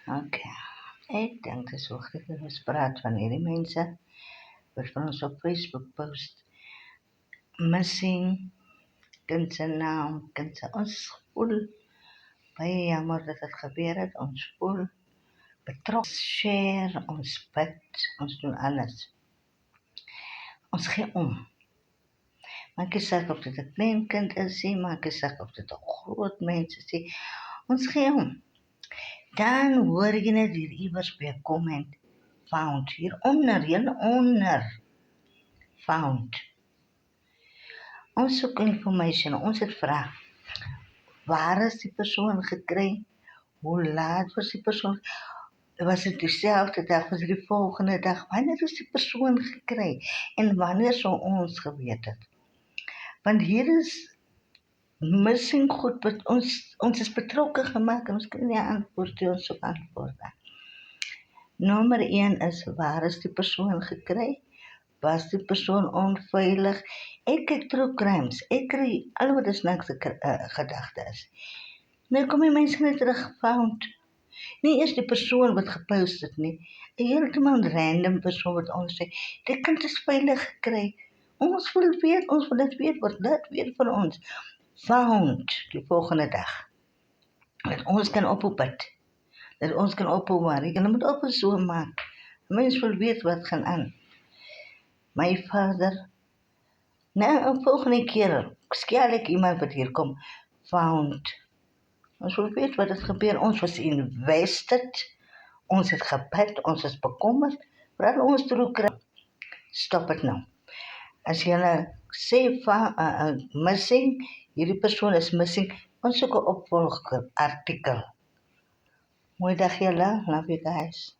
Okay. Ek dink dit is hoogtyd dat ons praat van hierdie mense wat van ons op Facebook post. Missing, kind se naam, kind se ons voel baie jammer dat dit gebeur het. Ons voel betrokke, share, ons bid, ons doen alles. Ons gee om. Maak nie saak of dit 'n klein kind is nie, maak nie saak of dit 'n groot mens is nie. Ons gee om. Dan hoor jy net hier iewers by 'n comment found. Hieronder found. Ons soek information. Ons het vra, waar is die persoon gekry? Hoe laat was die persoon? Was dit dieselfde dag? Was dit die volgende dag? Wanneer is die persoon gekry? En wanneer sou ons geweet het? Want hier is missing goed, wat ons is betrokke gemaak en ons kan nie antwoord nie, ons soek antwoorde. Nommer 1 is, waar is die persoon gekry? Was die persoon onveilig? Ek kyk true crimes, ek kry al wat is niks gedagte is. Nou kom die mense net terug found. Nie eers die persoon wat gepost het nie. 'n Heeltemal random persoon wat ons sê, die kind is veilig gekry. Ons wil dit weet, wat dit weet van ons. Found die volgende dag. Dat ons kan ophou bid. Dat ons kan ophou worry. Jy moet ophou so maak. Mens wil weet wat gaan aan. My vader, nou, 'n volgende keer, skielik iemand wat hier kom, found. Ons wil weet wat het gebeur. Ons was invested. Ons het gebid. Ons is bekommerd. Vooral ons true crime. Stop dit nou. As jy sê missing, hierdie persoon is missing, ons soek 'n opvolgartikel. Mooi dag julle. Love you guys.